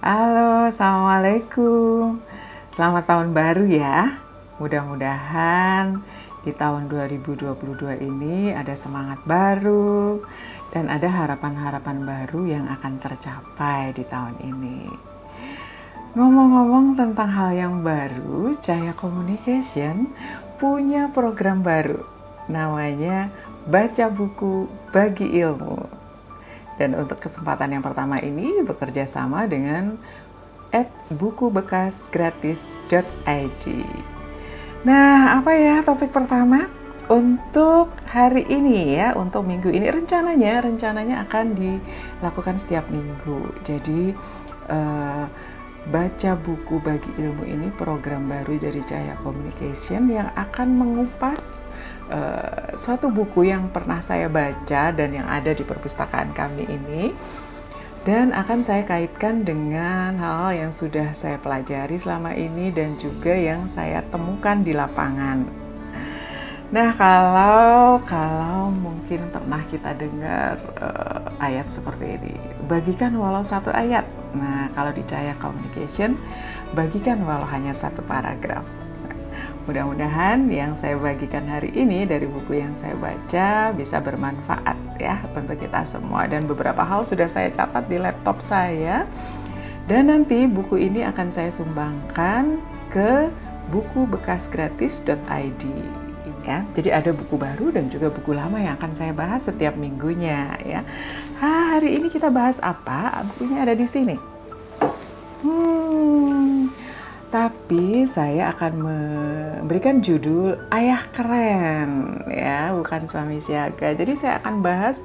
Halo, Assalamualaikum. Selamat tahun baru ya. Mudah-mudahan di tahun 2022 ini ada semangat baru dan ada harapan-harapan baru yang akan tercapai di tahun ini. Ngomong-ngomong tentang hal yang baru, Cahaya Communication punya program baru. Namanya Baca Buku Bagi Ilmu. Dan untuk kesempatan yang pertama ini bekerja sama dengan @bukubekasgratis.id. Nah, apa ya topik pertama? Untuk hari ini ya, untuk minggu ini rencananya akan dilakukan setiap minggu. Jadi Baca Buku Bagi Ilmu ini program baru dari Cahaya Communication yang akan mengupas suatu buku yang pernah saya baca dan yang ada di perpustakaan kami ini, dan akan saya kaitkan dengan hal-hal yang sudah saya pelajari selama ini dan juga yang saya temukan di lapangan. Nah, kalau mungkin pernah kita dengar ayat seperti ini, bagikan walau satu ayat. Nah, kalau di Cahaya Communication, bagikan walau hanya satu paragraf. Mudah-mudahan yang saya bagikan hari ini dari buku yang saya baca bisa bermanfaat ya untuk kita semua, dan beberapa hal sudah saya catat di laptop saya, dan nanti buku ini akan saya sumbangkan ke bukubekasgratis.id ya. Jadi ada buku baru dan juga buku lama yang akan saya bahas setiap minggunya ya. Hari ini kita bahas apa? Bukunya ada di sini. Tapi saya akan memberikan judul Ayah Keren ya, bukan Suami Siaga. Jadi saya akan bahas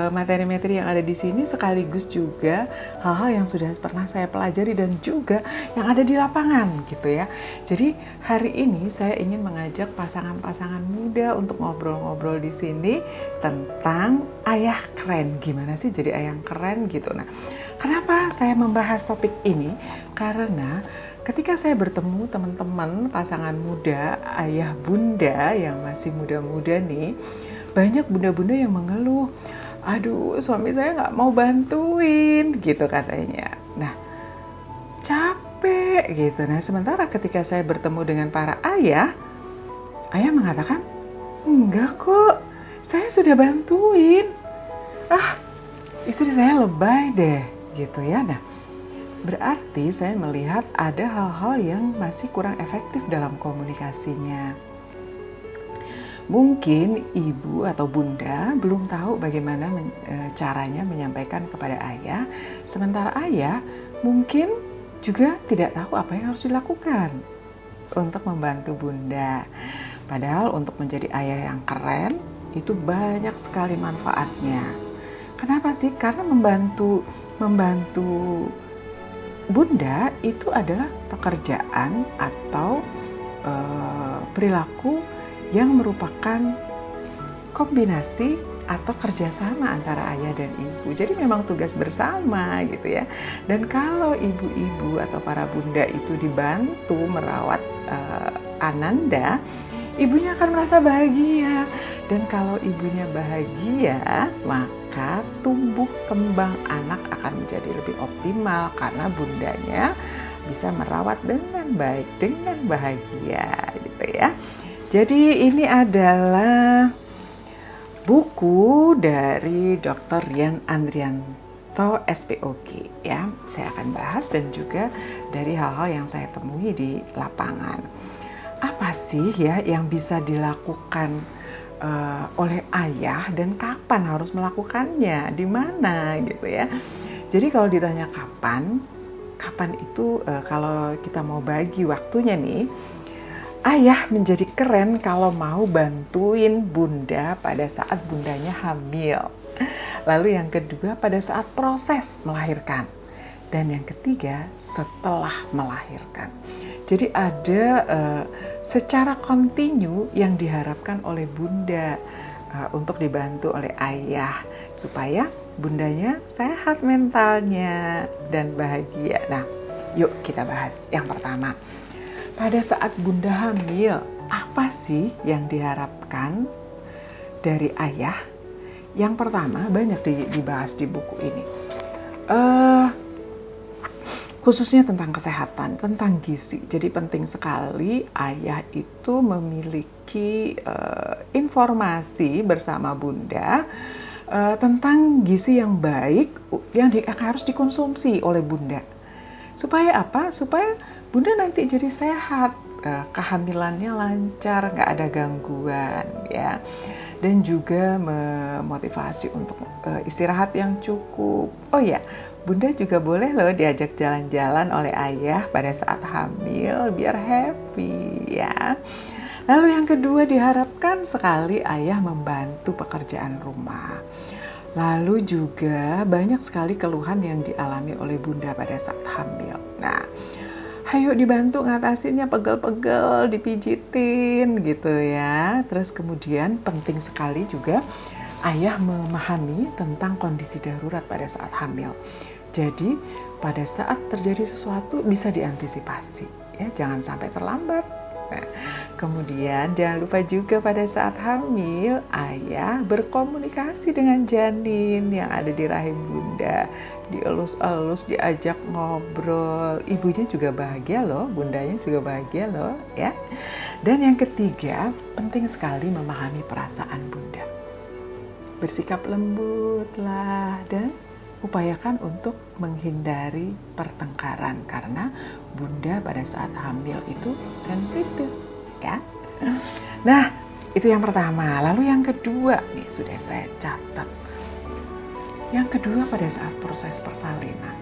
materi-materi yang ada di sini sekaligus juga hal-hal yang sudah pernah saya pelajari dan juga yang ada di lapangan gitu ya. Jadi hari ini saya ingin mengajak pasangan-pasangan muda untuk ngobrol-ngobrol di sini tentang ayah keren. Gimana sih jadi ayah keren gitu. Nah, kenapa saya membahas topik ini? Karena ketika saya bertemu teman-teman pasangan muda, ayah bunda yang masih muda-muda nih, banyak bunda-bunda yang mengeluh, aduh suami saya nggak mau bantuin gitu katanya. Nah, capek gitu. Nah, sementara ketika saya bertemu dengan para ayah mengatakan, enggak kok, saya sudah bantuin. Istri saya lebay deh gitu ya. Nah, berarti saya melihat ada hal-hal yang masih kurang efektif dalam komunikasinya. Mungkin ibu atau bunda belum tahu bagaimana caranya menyampaikan kepada ayah, sementara ayah mungkin juga tidak tahu apa yang harus dilakukan untuk membantu bunda. Padahal untuk menjadi ayah yang keren itu banyak sekali manfaatnya. Kenapa sih? Karena membantu bunda itu adalah pekerjaan atau perilaku yang merupakan kombinasi atau kerjasama antara ayah dan ibu. Jadi memang tugas bersama gitu ya. Dan kalau ibu-ibu atau para bunda itu dibantu merawat Ananda, ibunya akan merasa bahagia. Dan kalau ibunya bahagia, maka tumbuh kembang anak akan menjadi lebih optimal karena bundanya bisa merawat dengan baik, dengan bahagia gitu ya. Jadi ini adalah buku dari Dr. Rian Andrianto SPOG ya. Saya akan bahas dan juga dari hal-hal yang saya temui di lapangan. Apa sih ya yang bisa dilakukan oleh ayah dan kapan harus melakukannya, di mana gitu ya. Jadi kalau ditanya kapan itu kalau kita mau bagi waktunya nih, ayah menjadi keren kalau mau bantuin bunda pada saat bundanya hamil. Lalu yang kedua pada saat proses melahirkan. Dan yang ketiga setelah melahirkan. Jadi ada secara kontinu yang diharapkan oleh bunda untuk dibantu oleh ayah supaya bundanya sehat mentalnya dan bahagia. Nah, yuk kita bahas yang pertama. Pada saat bunda hamil, apa sih yang diharapkan dari ayah? Yang pertama banyak dibahas di buku ini. khususnya tentang kesehatan, tentang gizi. Jadi penting sekali ayah itu memiliki informasi bersama bunda tentang gizi yang baik yang harus dikonsumsi oleh bunda. Supaya apa? Supaya bunda nanti jadi sehat, kehamilannya lancar, nggak ada gangguan, ya. Dan juga memotivasi untuk istirahat yang cukup. Oh ya, bunda juga boleh loh diajak jalan-jalan oleh ayah pada saat hamil biar happy, ya. Lalu yang kedua, diharapkan sekali ayah membantu pekerjaan rumah. Lalu juga banyak sekali keluhan yang dialami oleh bunda pada saat hamil. Nah, ayo dibantu ngatasinnya, pegel-pegel, dipijitin gitu ya. Terus kemudian penting sekali juga ayah memahami tentang kondisi darurat pada saat hamil. Jadi pada saat terjadi sesuatu bisa diantisipasi, ya, jangan sampai terlambat. Nah, kemudian jangan lupa juga pada saat hamil ayah berkomunikasi dengan janin yang ada di rahim bunda, dielus-elus, diajak ngobrol. Ibunya juga bahagia loh, bundanya juga bahagia loh, ya. Dan yang ketiga, penting sekali memahami perasaan bunda. Bersikap lembutlah dan upayakan untuk menghindari pertengkaran karena bunda pada saat hamil itu sensitif, ya. Nah, itu yang pertama. Lalu yang kedua, nih sudah saya catat. Yang kedua pada saat proses persalinan.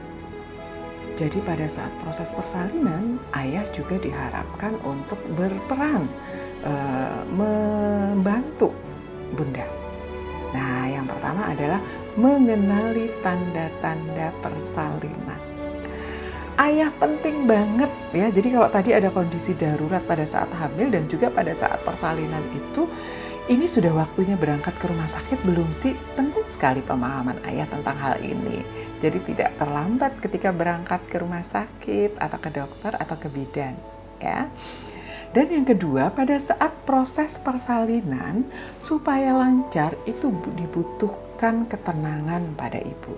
Jadi pada saat proses persalinan, ayah juga diharapkan untuk berperan membantu bunda. Nah, yang pertama adalah mengenali tanda-tanda persalinan. Ayah penting banget ya. Jadi kalau tadi ada kondisi darurat pada saat hamil dan juga pada saat persalinan itu, ini sudah waktunya berangkat ke rumah sakit belum sih? Penting sekali pemahaman ayah tentang hal ini. Jadi tidak terlambat ketika berangkat ke rumah sakit atau ke dokter atau ke bidan, ya. Dan yang kedua, pada saat proses persalinan, supaya lancar itu dibutuhkan ketenangan pada ibu.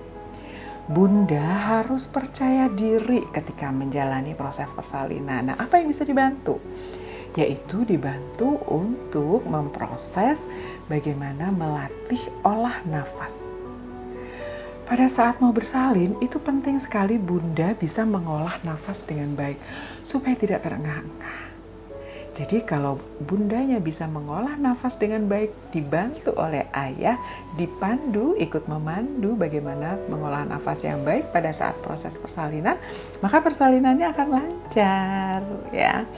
Bunda harus percaya diri ketika menjalani proses persalinan. Nah, apa yang bisa dibantu? Yaitu dibantu untuk memproses bagaimana melatih olah nafas. Pada saat mau bersalin, itu penting sekali bunda bisa mengolah nafas dengan baik, supaya tidak terengah-engah. Jadi kalau bundanya bisa mengolah nafas dengan baik, dibantu oleh ayah, dipandu, ikut memandu bagaimana mengolah nafas yang baik pada saat proses persalinan, maka persalinannya akan lancar, ya.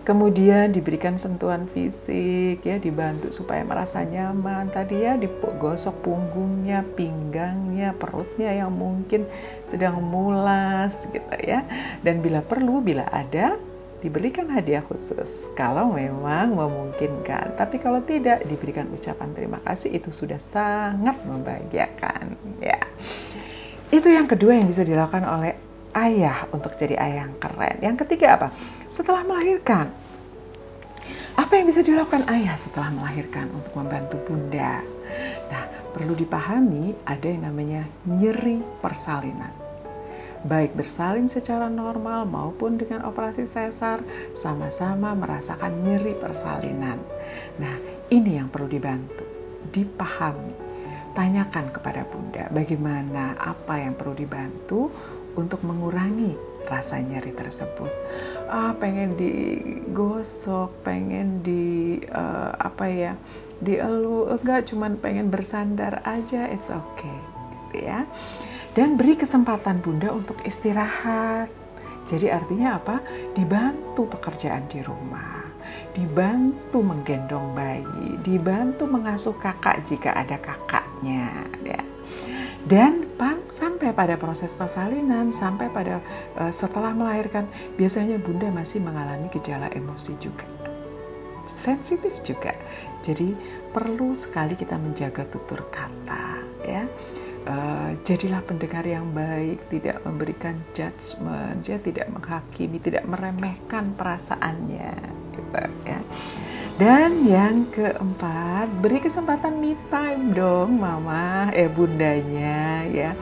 Kemudian diberikan sentuhan fisik, ya, dibantu supaya merasa nyaman. Tadi ya digosok punggungnya, pinggangnya, perutnya yang mungkin sedang mulas gitu ya. Dan bila perlu, bila ada, diberikan hadiah khusus kalau memang memungkinkan. Tapi kalau tidak, diberikan ucapan terima kasih, itu sudah sangat membahagiakan, ya. Itu yang kedua yang bisa dilakukan oleh ayah untuk jadi ayah yang keren. Yang ketiga apa? Setelah melahirkan. Apa yang bisa dilakukan ayah setelah melahirkan untuk membantu bunda? Nah, perlu dipahami ada yang namanya nyeri persalinan. Baik bersalin secara normal maupun dengan operasi sesar, sama-sama merasakan nyeri persalinan. Nah, ini yang perlu dibantu, dipahami. Tanyakan kepada bunda bagaimana, apa yang perlu dibantu untuk mengurangi rasa nyeri tersebut. Pengen digosok, pengen dielu, enggak, cuman pengen bersandar aja, it's okay, ya. Dan beri kesempatan bunda untuk istirahat. Jadi artinya apa? Dibantu pekerjaan di rumah, dibantu menggendong bayi, dibantu mengasuh kakak jika ada kakaknya, ya. Dan sampai pada proses persalinan, sampai pada setelah melahirkan, biasanya bunda masih mengalami gejala emosi juga, sensitif juga. Jadi perlu sekali kita menjaga tutur kata, ya. Jadilah pendengar yang baik, tidak memberikan judgement, ya, tidak menghakimi, tidak meremehkan perasaannya, gitu ya. Dan yang keempat, beri kesempatan me time dong, mama, bundanya, ya.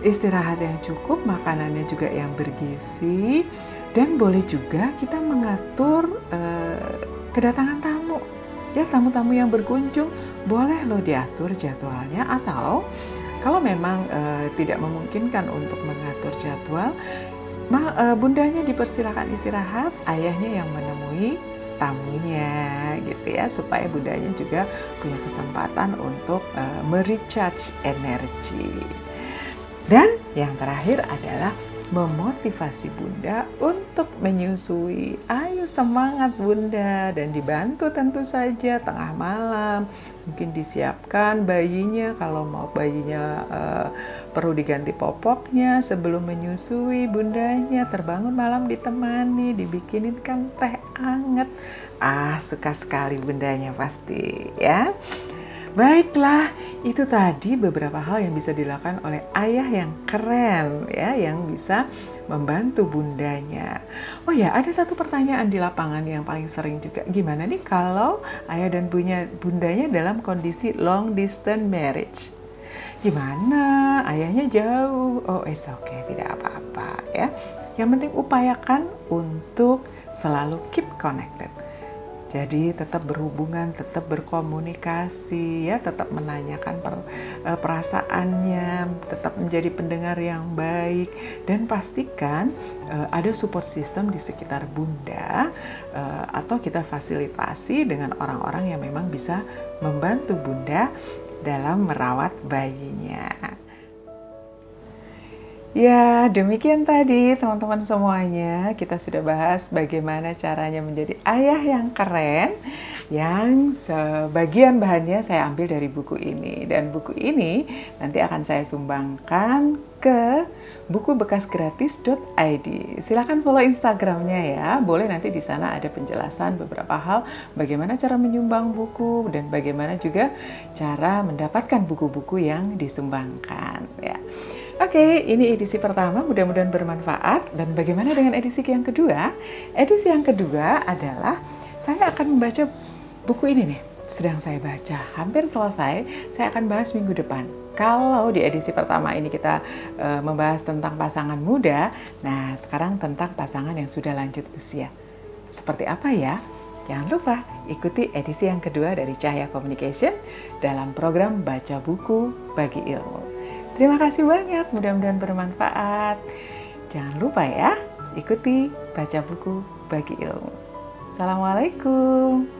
istirahat yang cukup, makanannya juga yang bergizi, dan boleh juga kita mengatur kedatangan tamu. Ya, tamu-tamu yang berkunjung boleh loh diatur jadwalnya, atau kalau memang tidak memungkinkan untuk mengatur jadwal, bundanya dipersilakan istirahat, ayahnya yang menemui tamunya gitu ya, supaya bundanya juga punya kesempatan untuk merecharge energi. Dan yang terakhir adalah memotivasi bunda untuk menyusui. Ayo semangat bunda, dan dibantu tentu saja tengah malam. Mungkin disiapkan bayinya, kalau mau bayinya perlu diganti popoknya sebelum menyusui, bundanya terbangun malam ditemani, dibikininkan teh anget. Suka sekali bundanya pasti ya. Baiklah, itu tadi beberapa hal yang bisa dilakukan oleh ayah yang keren ya, yang bisa membantu bundanya. Oh ya, ada satu pertanyaan di lapangan yang paling sering juga. Gimana nih kalau ayah dan bundanya dalam kondisi long distance marriage? Gimana? Ayahnya jauh. Oh, it's okay, tidak apa-apa ya. Yang penting upayakan untuk selalu keep connected. Jadi tetap berhubungan, tetap berkomunikasi ya, tetap menanyakan perasaannya, tetap menjadi pendengar yang baik, dan pastikan ada support system di sekitar bunda, atau kita fasilitasi dengan orang-orang yang memang bisa membantu bunda dalam merawat bayinya. Ya, demikian tadi teman-teman semuanya. Kita sudah bahas bagaimana caranya menjadi ayah yang keren, yang sebagian bahannya saya ambil dari buku ini. Dan buku ini nanti akan saya sumbangkan ke bukubekasgratis.id. Silakan follow Instagramnya ya. Boleh, nanti di sana ada penjelasan beberapa hal bagaimana cara menyumbang buku dan bagaimana juga cara mendapatkan buku-buku yang disumbangkan ya. Oke, ini edisi pertama, mudah-mudahan bermanfaat. Dan bagaimana dengan edisi yang kedua? Edisi yang kedua adalah saya akan membaca buku ini nih, sedang saya baca, hampir selesai. Saya akan bahas minggu depan. Kalau di edisi pertama ini kita membahas tentang pasangan muda, nah sekarang tentang pasangan yang sudah lanjut usia. Seperti apa ya? Jangan lupa ikuti edisi yang kedua dari Cahaya Communication dalam program Baca Buku Bagi Ilmu. Terima kasih banyak, mudah-mudahan bermanfaat. Jangan lupa ya, ikuti Baca Buku Bagi Ilmu. Assalamualaikum.